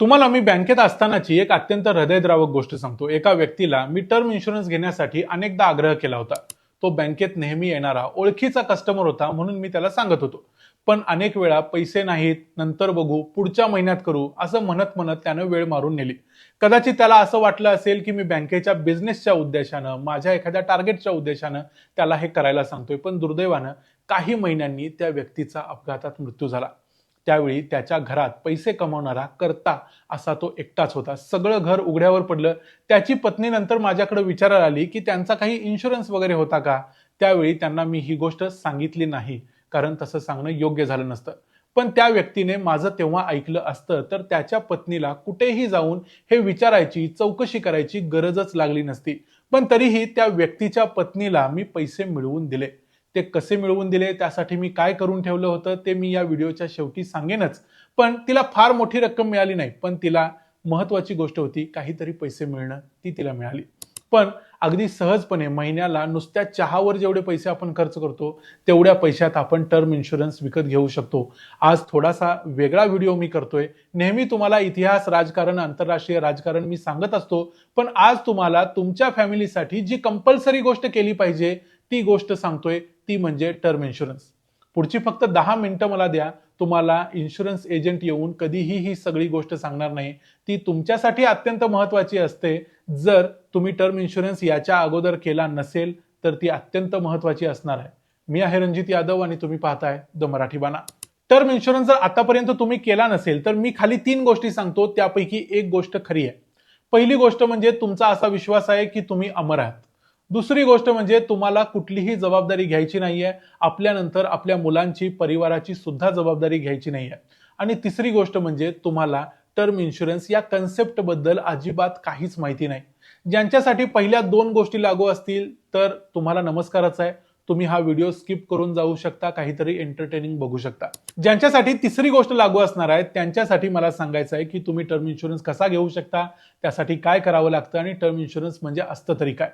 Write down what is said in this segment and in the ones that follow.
तुम्हाला मी बँकेत असतानाची एक अत्यंत हृदयद्रावक गोष्ट सांगतो। एका व्यक्तीला मी टर्म इन्शुरन्स घेण्यासाठी अनेकदा आग्रह केला होता। तो बँकेत नेहमी येणारा ओळखीचा कस्टमर होता म्हणून मी त्याला सांगत होतो। पण अनेक वेळा पैसे नाहीत, नंतर बघू, पुढच्या महिन्यात करू असं म्हणत म्हणत त्यानं वेळ मारून नेली। कदाचित त्याला असं वाटलं असेल की मी बँकेच्या बिझनेसच्या उद्देशानं, माझ्या एखाद्या टार्गेटच्या उद्देशानं त्याला हे करायला सांगतोय। पण दुर्दैवानं काही महिन्यांनी त्या व्यक्तीचा अपघातात मृत्यू झाला। त्यावेळी त्याच्या घरात पैसे कमावणारा करता असा तो एकटाच होता। सगळं घर उघड्यावर पडलं। त्याची पत्नी नंतर माझ्याकडे विचारायला आली की त्यांचा काही इन्शुरन्स वगैरे होता का। त्यावेळी त्यांना मी ही गोष्ट सांगितली नाही, कारण तसं सांगणं योग्य झालं नसतं। पण त्या व्यक्तीने माझं तेव्हा ऐकलं असतं तर त्याच्या पत्नीला कुठेही जाऊन हे विचारायची, चौकशी करायची गरजच लागली नसती। पण तरीही त्या व्यक्तीच्या पत्नीला मी पैसे मिळवून दिले। ते कसे मिळवून दिले, त्यासाठी मी काय करून ठेवलं होतं ते मी या व्हिडिओच्या शेवटी सांगेनच। पण तिला फार मोठी रक्कम मिळाली नाही, पण तिला महत्वाची गोष्ट होती काहीतरी पैसे मिळणं, ती तिला मिळाली। पण अगदी सहजपणे महिन्याला नुसत्या चहावर जेवढे पैसे आपण खर्च करतो तेवढ्या पैशात आपण टर्म इन्शुरन्स विकत घेऊ शकतो। आज थोडासा वेगळा व्हिडिओ मी करतोय। नेहमी तुम्हाला इतिहास, राजकारण, आंतरराष्ट्रीय राजकारण मी सांगत असतो, पण आज तुम्हाला तुमच्या फॅमिलीसाठी जी कंपल्सरी गोष्ट केली पाहिजे ती गोष्ट सांगतोय, ती म्हणजे टर्म इन्शुरन्स। पुढची फक्त 10 मिनिटं मला द्या। तुम्हाला इन्शुरन्स एजंट येऊन कधीही ही सगळी गोष्ट सांगणार नाही। ती तुमच्यासाठी अत्यंत महत्वाची असते। जर तुम्ही टर्म इन्शुरन्स याच्या अगोदर केला नसेल तर ती अत्यंत महत्वाची असणार आहे। मी आहे रणजित यादव आणि तुम्ही पाहताय द मराठी बाणा। टर्म इन्शुरन्स जर आतापर्यंत तुम्ही केला नसेल तर मी खाली 3 गोष्टी सांगतो, त्यापैकी एक गोष्ट खरी आहे। पहिली गोष्ट म्हणजे तुमचा असा विश्वास आहे की तुम्ही अमर आहात। दुसरी गोष्ट म्हणजे तुम्हाला कुठलीही जबाबदारी घ्यायची नाहीये, आपल्यानंतर आपल्या मुलांची, परिवाराची सुद्धा जबाबदारी घ्यायची नाहीये। आणि तिसरी गोष्ट म्हणजे तुम्हाला टर्म इन्शुरन्स या कन्सेप्ट बद्दल अजिबात काहीच माहिती नाही। ज्यांच्यासाठी पहिल्या 2 गोष्टी लागू असतील तर तुम्हाला नमस्कारच आहे। तुम्ही हा व्हिडिओ स्किप करून जाऊ शकता, काहीतरी एंटरटेनिंग बघू शकता। ज्यांच्यासाठी तिसरी गोष्ट लागू असणार आहे त्यांच्यासाठी मला सांगायचं आहे की तुम्ही टर्म इन्शुरन्स कसा घेऊ शकता, त्यासाठी काय करावं लागतं आणि टर्म इन्शुरन्स म्हणजे असतं तरी काय।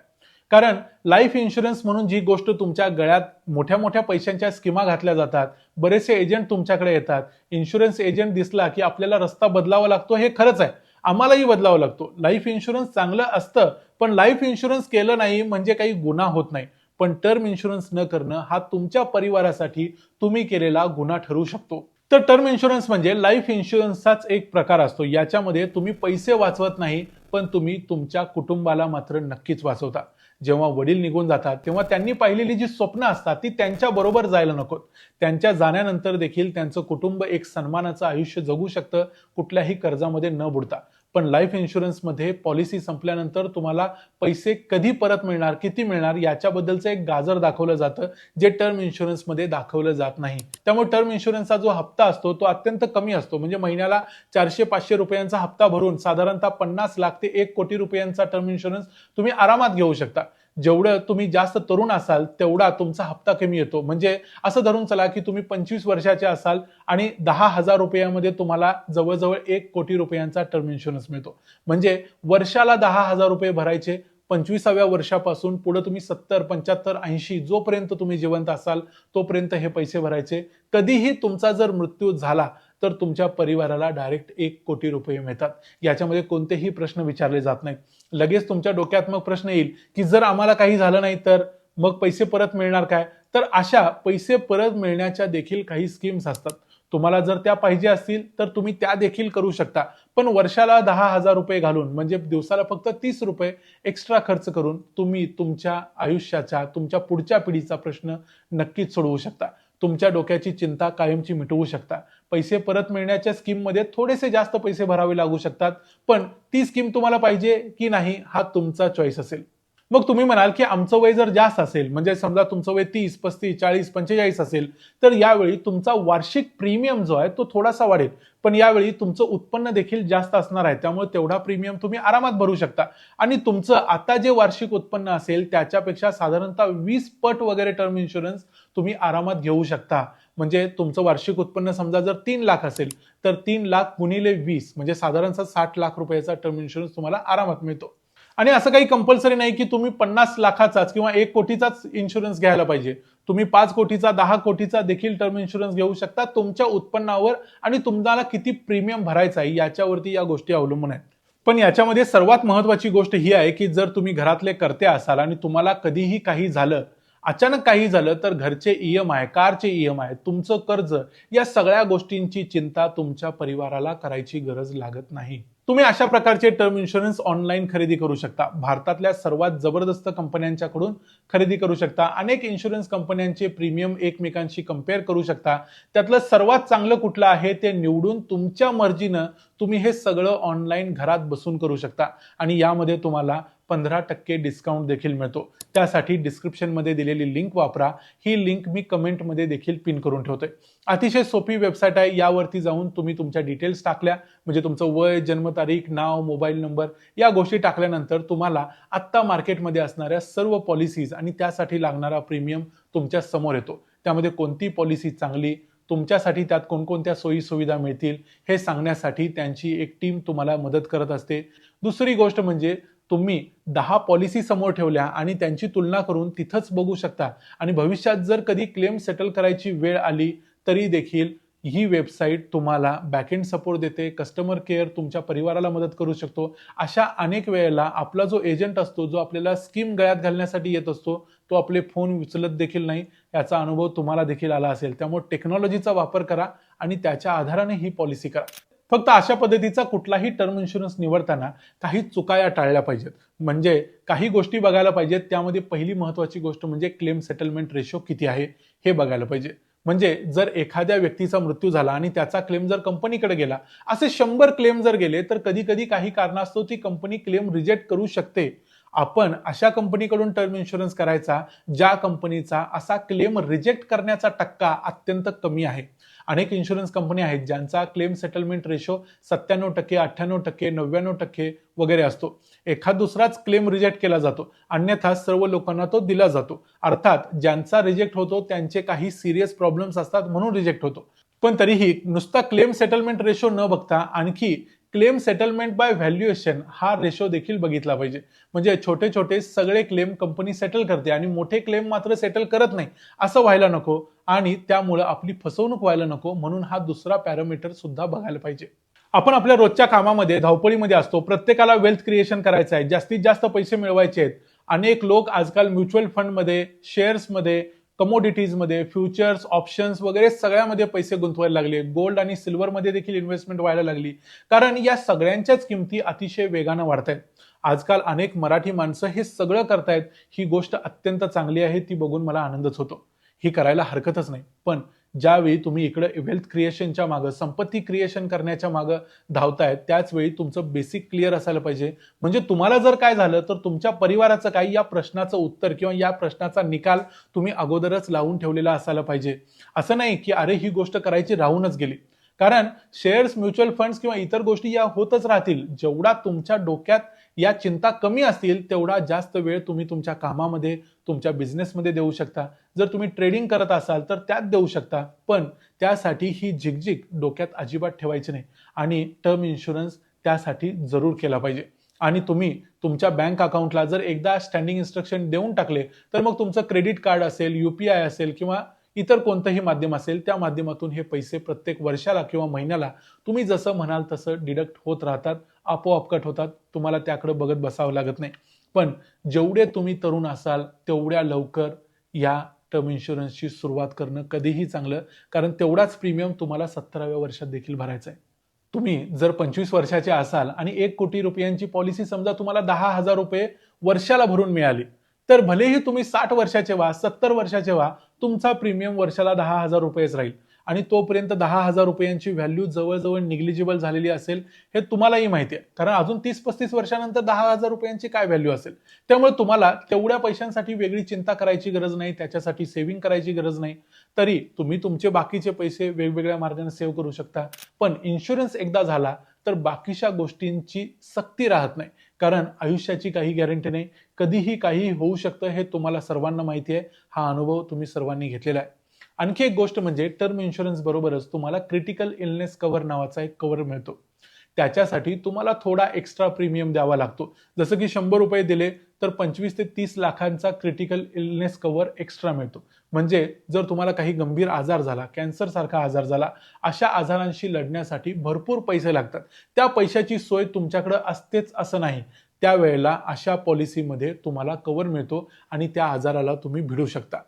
कारण लाईफ इन्शुरन्स म्हणून जी गोष्ट तुमच्या गळ्यात मोठ्या मोठ्या पैशांच्या स्कीमा घातल्या जातात, बरेचसे एजंट तुमच्याकडे येतात। इन्शुरन्स एजंट दिसला की आपल्याला रस्ता बदलावा लागतो, हे खरंच आहे, आम्हालाही बदलावा लागतो। लाईफ इन्शुरन्स चांगलं असतं, पण लाईफ इन्शुरन्स केलं नाही म्हणजे काही गुन्हा होत नाही। पण टर्म इन्शुरन्स न करणं हा तुमच्या परिवारासाठी तुम्ही केलेला गुन्हा ठरू शकतो। तर टर्म इन्शुरन्स म्हणजे लाईफ इन्शुरन्सचाच एक प्रकार असतो। याच्यामध्ये तुम्ही पैसे वाचवत नाही, पण तुम्ही तुमच्या कुटुंबाला मात्र नक्कीच वाचवता। जेव्हा वडील निघून जातात तेव्हा त्यांनी पाहिलेली जी स्वप्न असतात ती त्यांच्या बरोबर जायला नकोत। त्यांच्या जाण्यानंतर देखील त्यांचं कुटुंब एक सन्मानाचं आयुष्य जगू शकतं, कुठल्याही कर्जामध्ये न बुडता। पण लाईफ इन्शुरन्समध्ये पॉलिसी संपल्यानंतर तुम्हाला पैसे कधी परत मिळणार, किती मिळणार याच्याबद्दलचं एक गाजर दाखवलं जातं, जे टर्म इन्शुरन्समध्ये दाखवलं जात नाही। त्यामुळे टर्म इन्शुरन्सचा जो हप्ता असतो तो अत्यंत कमी असतो। म्हणजे महिन्याला 400-500 रुपयांचा हप्ता भरून साधारणतः 50 लाख ते 1 कोटी रुपयांचा टर्म इन्शुरन्स तुम्ही आरामात घेऊ शकता। जेवढं तुम्ही जास्त तरुण असाल तेवढा तुमचा हप्ता कमी येतो। म्हणजे असं धरून चला की तुम्ही 25 वर्षाचे असाल आणि 10,000 रुपयामध्ये तुम्हाला जवळजवळ 1 कोटी रुपयांचा टर्म इन्शुरन्स मिळतो। म्हणजे वर्षाला 10,000 रुपये भरायचे, 25व्या वर्षापासून पुढे तुम्ही 70, 75, 80 जोपर्यंत तुम्ही जिवंत असाल तोपर्यंत हे पैसे भरायचे। कधीही तुमचा जर मृत्यू झाला तर तुमच्या परिवाराला डायरेक्ट 1 कोटी रुपये मिळतात। याच्यामध्ये कोणतेही प्रश्न विचारले जात नाहीत। लगेच तुमच्या डोक्यात मग प्रश्न येईल की जर आम्हाला काही झालं नाही तर मग पैसे परत मिळणार काय। तर अशा पैसे परत मिळण्याच्या देखील काही स्कीम्स असतात। तुम्हाला जर त्या पाहिजे असतील तर तुम्ही त्या देखील करू शकता। पण वर्षाला 10,000 रुपये घालून, म्हणजे दिवसाला फक्त 30 रुपये एक्स्ट्रा खर्च करून तुम्ही तुमच्या आयुष्याचा, तुमच्या पुढच्या पिढीचा प्रश्न नक्कीच सोडवू शकता। तुमच्या डोक्याची चिंता कायमची मिटवू शकता। पैसे परत मिळण्याच्या स्कीममध्ये थोडेसे जास्त पैसे भरावे लागू शकतात, पण ती स्कीम तुम्हाला पाहिजे की नाही हा तुमचा चॉईस असेल। मग तुम्ही म्हणाल की आमचं वय जर जास्त असेल, म्हणजे समजा तुमचं वय 30, 35, 40, 45 असेल, तर यावेळी तुमचा वार्षिक प्रीमियम जो आहे तो थोडासा वाढेल। पण यावेळी तुमचं उत्पन्न देखील जास्त असणार आहे, त्यामुळे तेवढा प्रीमियम तुम्ही आरामात भरू शकता। आणि तुमचं आता जे वार्षिक उत्पन्न असेल त्याच्यापेक्षा साधारणतः 20 पट वगैरे टर्म इन्शुरन्स तुम्ही आरामात घेऊ शकता। म्हणजे तुमचं वार्षिक उत्पन्न समजा जर 3 लाख असेल तर 3 लाख गुणिले 20 म्हणजे साधारणतः 60 लाख रुपयाचा टर्म इन्शुरन्स तुम्हाला आरामात मिळतो। आणि असं काही कंपल्सरी नाही की तुम्ही 50 लाखाचाच किंवा 1 कोटीचाच इन्शुरन्स घ्यायला पाहिजे. तुम्ही 5 कोटीचा 10 कोटीचा देखील टर्म इन्शुरन्स घेऊ शकता. तुमच्या उत्पन्नावर आणि तुम्हाला किती प्रीमियम भरायचा आहे याच्यावरती या गोष्टी अवलंबून आहेत. पण याच्यामध्ये सर्वात महत्वाची गोष्ट ही आहे की जर तुम्ही घरातले कर्ते असाल आणि तुम्हाला कधीही काही झालं, अचानक काही झालं, तर घरचे ईएमआय, कारचे ईएमआय, तुमचं कर्ज, या सगळ्या गोष्टींची चिंता तुमच्या परिवाराला करायची गरज लागत नाही. तुम्ही अशा प्रकारचे टर्म इन्शुरन्स ऑनलाईन खरेदी करू शकता. भारतातल्या सर्वात जबरदस्त कंपन्यांच्याकडून खरेदी करू शकता. अनेक इन्शुरन्स कंपन्यांचे प्रीमियम एकमेकांशी कंपेअर करू शकता. त्यातलं सर्वात चांगलं कुठलं आहे ते निवडून तुमच्या मर्जीनं तुम्ही हे सगळं ऑनलाईन घरात बसून करू शकता. आणि यामध्ये तुम्हाला 15% डिस्काउंट देखील मिळतो. त्यासाठी डिस्क्रिप्शनमध्ये दिलेली लिंक वापरा. ही लिंक मी कमेंटमध्ये देखील पिन करून ठेवतोय. अतिशय सोपी वेबसाईट आहे. यावरती जाऊन तुम्ही तुमच्या डिटेल्स टाकल्या म्हणजे तुमचं वय, जन्मतारीख, नाव, मोबाईल नंबर या गोष्टी टाकल्यानंतर तुम्हाला आत्ता मार्केटमध्ये असणाऱ्या सर्व पॉलिसीज आणि त्यासाठी लागणारा प्रीमियम तुमच्या समोर येतो. त्यामध्ये कोणती पॉलिसी चांगली, तुमच्यासाठी त्यात कोणकोणत्या सोयी सुविधा मिळतील हे सांगण्यासाठी त्यांची एक टीम तुम्हाला मदत करत असते. दुसरी गोष्ट म्हणजे तुम्ही 10 पॉलिसी समोर ठेवल्या आणि त्यांची तुलना करून तिथंच बघू शकता आणि भविष्यात जर कधी क्लेम सेटल करायची वेळ आली तरी देखील ही वेबसाईट तुम्हाला बॅकएंड सपोर्ट देते. कस्टमर केअर तुमच्या परिवाराला मदत करू शकतो. अशा अनेक वेळेला आपला जो एजंट असतो, जो आपल्याला स्कीम गळ्यात घालण्यासाठी येत असतो, तो आपले फोन उचलत देखील नाही. याचा अनुभव तुम्हाला देखील आला असेल. त्यामुळे टेक्नॉलॉजीचा वापर करा आणि त्याच्या आधाराने ही पॉलिसी करा. फक्त अशा पद्धतीचा कुठलाही टर्म इन्शुरन्स निवडताना काही चुका या टाळल्या पाहिजेत. म्हणजे काही गोष्टी बघायला पाहिजेत. त्यामध्ये पहिली महत्वाची गोष्ट म्हणजे क्लेम सेटलमेंट रेशो किती आहे हे बघायला पाहिजे. म्हणजे जर एखाद्या व्यक्तीचा मृत्यू झाला आणि त्याचा क्लेम जर कंपनीकडे गेला, असे 100 क्लेम जर गेले तर कधी कधी काही कारणास्तव ती कंपनी क्लेम रिजेक्ट करू शकते. आपण अशा कंपनीकडून टर्म इन्शुरन्स करायचा ज्या कंपनीचा असा क्लेम रिजेक्ट करण्याचा टक्का अत्यंत कमी आहे. अनेक इन्शुरन्स कंपनी आहेत ज्यांचा क्लेम सेटलमेंट रेशो 97%, 98%, 99% वगैरे असतो. एखाद दुसराच क्लेम रिजेक्ट केला जातो, अन्यथा सर्व लोकांना तो दिला जातो. अर्थात ज्यांचा रिजेक्ट होतो त्यांचे काही सिरियस प्रॉब्लेम्स असतात म्हणून रिजेक्ट होतो. पण तरीही नुसता क्लेम सेटलमेंट रेशो न बघता आणखी क्लेम सेटलमेंट बाय व्हॅल्युएशन हा रेशो देखील बघितला पाहिजे. म्हणजे छोटे छोटे सगळे क्लेम कंपनी सेटल करते आणि मोठे क्लेम मात्र सेटल करत नाही, असं व्हायला नको आणि त्यामुळे आपली फसवणूक व्हायला नको. म्हणून हा दुसरा पॅरामीटर सुद्धा बघायला पाहिजे. आपण आपल्या रोजच्या कामामध्ये धावपळीमध्ये असतो. प्रत्येकाला वेल्थ क्रिएशन करायचं आहे, जास्तीत जास्त पैसे मिळवायचे आहेत. अनेक लोक आजकाल म्युच्युअल फंडमध्ये, शेअर्समध्ये, कमोडिटीजमध्ये, फ्युचर्स, ऑप्शन्स वगैरे सगळ्यामध्ये पैसे गुंतवायला लागले. गोल्ड आणि सिल्वरमध्ये देखील इन्व्हेस्टमेंट व्हायला लागली. कारण या सगळ्यांच्याच किमती अतिशय वेगानं वाढत आहेत. आजकाल अनेक मराठी माणसं हे सगळं करतायत. ही गोष्ट अत्यंत चांगली आहे. ती बघून मला आनंदच होतो. ही करायला हरकतच नाही. पण ज्यावेळी तुम्ही इकडे वेल्थ क्रिएशनच्या मागं, संपत्ती क्रिएशन करण्याच्या मागं धावतायत, त्याच वेळी तुमचं बेसिक क्लिअर असायला पाहिजे. म्हणजे तुम्हाला जर काय झालं तर तुमच्या परिवाराचं काय, या प्रश्नाचं उत्तर किंवा या प्रश्नाचा निकाल तुम्ही अगोदरच लावून ठेवलेला असायला पाहिजे. असं नाही की अरे ही गोष्ट करायची राहूनच गेली. कारण शेअर्स, म्युच्युअल फंड्स किंवा इतर गोष्टी या होतच राहतील. जेवढा तुमच्या डोक्यात या चिंता कमी असतील तेवढा जास्त वेळ तुम्ही तुमच्या कामामध्ये, तुमच्या बिझनेसमध्ये देऊ शकता. जर तुम्ही ट्रेडिंग करत असाल तर त्यात देऊ शकता. पण त्यासाठी ही झिकझिक डोक्यात अजिबात ठेवायची नाही आणि टर्म इन्शुरन्स त्यासाठी जरूर केला पाहिजे. आणि तुम्ही तुमच्या बँक अकाउंटला जर एकदा स्टँडिंग इन्स्ट्रक्शन देऊन टाकले तर मग तुमचं क्रेडिट कार्ड असेल, यूपीआय असेल किंवा इतर कोणतंही माध्यम असेल त्या माध्यमातून हे पैसे प्रत्येक वर्षाला किंवा महिन्याला तुम्ही जसं म्हणाल तसं डिडक्ट होत राहतात, आपोआप कट होतात. तुम्हाला त्याकडे बघत बसावं लागत नाही. पण जेवढे तुम्ही तरुण असाल तेवढ्या लवकर या टर्म इन्शुरन्सची सुरुवात करणं कधीही चांगलं. कारण तेवढाच प्रीमियम तुम्हाला 70व्या वर्षात देखील भरायचा आहे. तुम्ही जर 25 वर्षाचे असाल आणि 1 कोटी रुपयांची पॉलिसी समजा तुम्हाला 10,000 रुपये वर्षाला भरून मिळाली, तर भलेही तुम्ही 60 वर्षाचे व्हा, 70 वर्षाचे व्हा, तुमचा प्रीमियम वर्षाला 10,000 रुपयेच राहील. आणि तोपर्यंत 10,000 रुपयांची व्हॅल्यू जवळजवळ निग्लिजिबल झालेली असेल हे तुम्हालाही माहिती आहे. कारण अजून 30-35 वर्षानंतर 10,000 रुपयांची काय व्हॅल्यू असेल. त्यामुळे तुम्हाला तेवढ्या पैशांसाठी वेगळी चिंता करायची गरज नाही, त्याच्यासाठी सेव्हिंग करायची गरज नाही. तरी तुम्ही तुमचे बाकीचे पैसे वेगवेगळ्या मार्गाने सेव्ह करू शकता. पण इन्शुरन्स एकदा झाला तर बाकीच्या गोष्टींची सक्ती राहत नाही. कारण आयुष्याची काही गॅरंटी नाही, कधीही काही होऊ शकतं हे तुम्हाला सर्वांना माहिती आहे. हा अनुभव तुम्ही सर्वांनी घेतलेला आहे. आणखी एक गोष्ट म्हणजे टर्म इन्शुरन्स बरोबरच तुम्हाला क्रिटिकल इलनेस कव्हर नावाचा एक कव्हर मिळतो. त्याच्यासाठी तुम्हाला थोडा एक्स्ट्रा प्रीमियम द्यावा लागतो. जसं की 100 रुपये दिले तर 25 ते 30 लाखांचा क्रिटिकल इलनेस कव्हर एक्स्ट्रा मिळतो. म्हणजे जर तुम्हाला काही गंभीर आजार झाला, कॅन्सर सारखा आजार झाला, अशा आजारांशी लढण्यासाठी भरपूर पैसे लागतात. त्या पैशाची सोय तुमच्याकडे असतेच असं नाही. त्यावेळेला अशा पॉलिसीमध्ये तुम्हाला कव्हर मिळतो आणि त्या आजाराला तुम्ही भिडू शकता.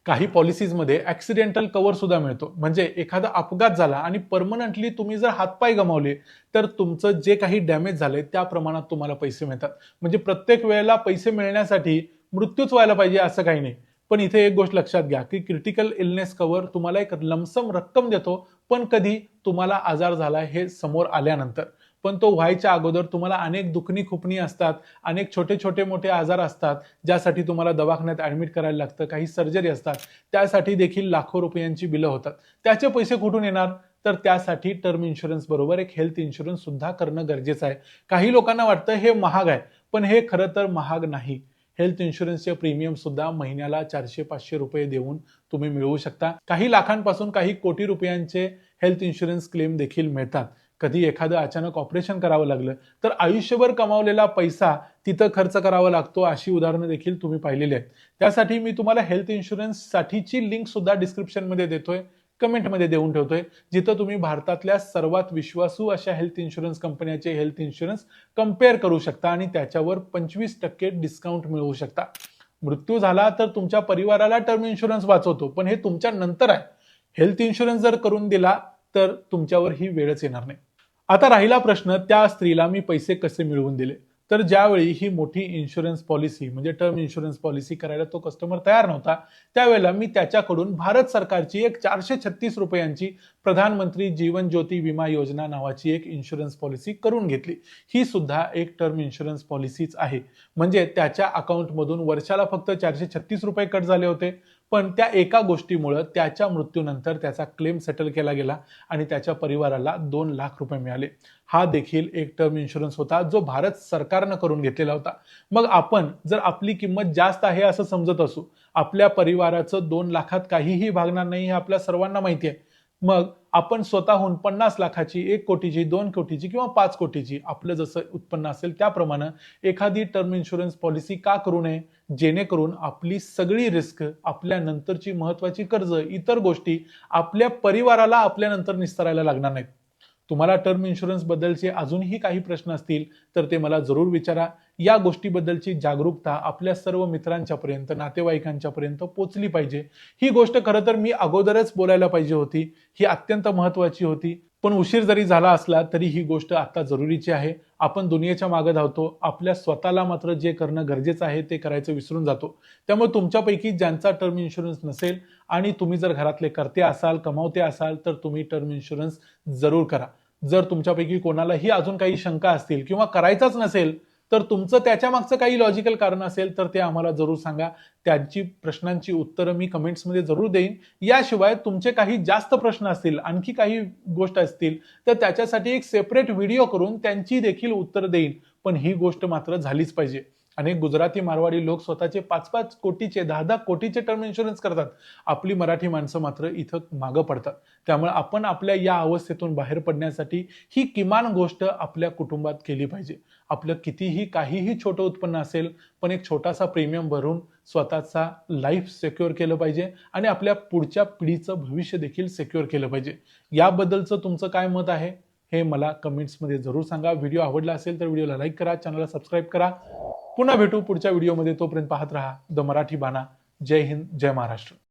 काही पॉलिसीजमध्ये ॲक्सिडेंटल कव्हर सुद्धा मिळतो. म्हणजे एखादा अपघात झाला आणि परमनंटली तुम्ही जर हातपाय गमावले तर तुमचं जे काही डॅमेज झालंय त्या प्रमाणात तुम्हाला पैसे मिळतात. म्हणजे प्रत्येक वेळेला पैसे मिळण्यासाठी मृत्यूच व्हायला पाहिजे असं काही नाही. पण इथे एक गोष्ट लक्षात घ्या की क्रिटिकल इलनेस कव्हर तुम्हाला एक लमसम रक्कम देतो, पण कधी तुम्हाला आजार झाला हे समोर आल्यानंतर. पण तो व्हायच्या अगोदर तुम्हाला अनेक दुखणी खुपणी असतात, अनेक छोटे छोटे मोठे आजार असतात ज्यासाठी तुम्हाला दवाखान्यात ऍडमिट करायला लागतं, काही सर्जरी असतात, त्यासाठी देखील लाखो रुपयांची बिलं होतात. त्याचे पैसे कुठून येणार? तर त्यासाठी टर्म इन्शुरन्स बरोबर एक हेल्थ इन्शुरन्स सुद्धा करणं गरजेचं आहे. काही लोकांना वाटतं हे महाग आहे, पण हे खरं तर महाग नाही. हेल्थ इन्शुरन्सचे प्रीमियम सुद्धा महिन्याला 400-500 रुपये देऊन तुम्ही मिळवू शकता. काही लाखांपासून काही कोटी रुपयांचे हेल्थ इन्शुरन्स क्लेम देखील मिळतात. कधी एखादं अचानक ऑपरेशन करावं लागलं तर आयुष्यभर कमावलेला पैसा तिथं खर्च करावा लागतो, अशी उदाहरणं देखील तुम्ही पाहिलेली आहेत. त्यासाठी मी तुम्हाला हेल्थ इन्शुरन्स साठीची लिंक सुद्धा डिस्क्रिप्शनमध्ये देतोय, कमेंटमध्ये देऊन ठेवतोय, जिथं तुम्ही भारतातल्या सर्वात विश्वासू अशा हेल्थ इन्शुरन्स कंपन्याचे हेल्थ इन्शुरन्स कम्पेअर करू शकता आणि त्याच्यावर 25% डिस्काउंट मिळवू शकता. मृत्यू झाला तर तुमच्या परिवाराला टर्म इन्शुरन्स वाचवतो, पण हे तुमच्या नंतर आहे. हेल्थ इन्शुरन्स जर करून दिला तर तुमच्यावर ही वेळच येणार नाही. आता राहिला प्रश्न, त्या स्त्रीला मी पैसे कसे मिळवून दिले? तर ज्यावेळी ही मोठी इन्शुरन्स पॉलिसी म्हणजे टर्म इन्शुरन्स पॉलिसी करायला तो कस्टमर तयार नव्हता, त्यावेळेला मी त्याच्याकडून भारत सरकारची एक 436 रुपयांची प्रधानमंत्री जीवन ज्योती विमा योजना नावाची एक इन्शुरन्स पॉलिसी करून घेतली. ही सुद्धा एक टर्म इन्शुरन्स पॉलिसीच आहे. म्हणजे त्याच्या अकाउंटमधून वर्षाला फक्त 436 रुपये कट झाले होते, पण त्या एका गोष्टीमुळे त्याच्या मृत्यूनंतर त्याचा क्लेम सेटल केला गेला आणि त्याच्या परिवाराला 2 लाख रुपये मिळाले. हा देखील एक टर्म इन्शुरन्स होता जो भारत सरकारनं करून घेतलेला होता. मग आपण जर आपली किंमत जास्त आहे असं समजत असू, आपल्या परिवाराचं 2 लाखात काहीही भागणार नाही हे आपल्या सर्वांना माहिती आहे, मग आपण स्वतःहून 50 लाखाची, 1 कोटीची, 2 कोटीची किंवा 5 कोटीची आपलं जसं उत्पन्न असेल त्याप्रमाणे एखादी टर्म इन्शुरन्स पॉलिसी का करू नये? जेणेकरून आपली सगळी रिस्क, आपल्या नंतरची महत्वाची कर्ज, इतर गोष्टी आपल्या परिवाराला आपल्यानंतर निस्तरायला लागणार नाहीत. तुम्हाला टर्म इन्शुरन्स बद्दलचे अजूनही काही प्रश्न असतील तर ते मला जरूर विचारा. या गोष्टीबद्दलची जागरूकता आपल्या सर्व मित्रांच्या पर्यंत, नातेवाईकांच्या पर्यंत पोहोचली पाहिजे. ही गोष्ट खरं तर मी अगोदरच बोलायला पाहिजे होती. ही अत्यंत महत्वाची होती, पण उशीर जरी झाला असला तरी ही गोष्ट आता जरुरीची आहे. आपण दुनियेच्या मागे धावतो, आपल्या स्वतःला मात्र जे करणं गरजेचं आहे ते करायचं विसरून जातो. त्यामुळे तुमच्यापैकी ज्यांचा टर्म इन्शुरन्स नसेल आणि तुम्ही जर घरातले कर्ते असाल, कमावते असाल तर तुम्ही टर्म इन्शुरन्स जरूर करा. जर तुमच्यापैकी कोणालाही अजून काही शंका असतील किंवा करायचाच नसेल तर तुमचं त्याच्या मागचं काही लॉजिकल कारण असेल तर ते आम्हाला जरूर सांगा. त्यांची प्रश्नांची उत्तरं मी कमेंट्समध्ये जरूर देईन. याशिवाय तुमचे काही जास्त प्रश्न असतील, आणखी काही गोष्ट असतील तर त्याच्यासाठी एक सेपरेट व्हिडिओ करून त्यांची देखील उत्तर देईन. पण ही गोष्ट मात्र झालीच पाहिजे. अनेक गुजराती मारवाडी लोक स्वतःचे 5-5 कोटीचे, 10-10 कोटीचे टर्म इन्शुरन्स करतात. आपली मराठी माणसं मात्र इथं मागं पडतात. त्यामुळे आपण आपल्या या अवस्थेतून बाहेर पडण्यासाठी ही किमान गोष्ट आपल्या कुटुंबात केली पाहिजे. आपलं कितीही काहीही छोटं उत्पन्न असेल, पण एक छोटासा प्रीमियम भरून स्वतःचा लाईफ सिक्युअर केलं पाहिजे आणि आपल्या पुढच्या पिढीचं भविष्य देखील सिक्युअर केलं पाहिजे. याबद्दलचं तुमचं काय मत आहे हे मला कमेंट्समध्ये जरूर सांगा. व्हिडिओ आवडला असेल तर व्हिडिओला लाईक करा, चॅनलला सबस्क्राईब करा. पुन्हा भेटू पुढच्या व्हिडिओमध्ये. तोपर्यंत पाहत रहा द मराठी बाणा. जय हिंद, जय महाराष्ट्र.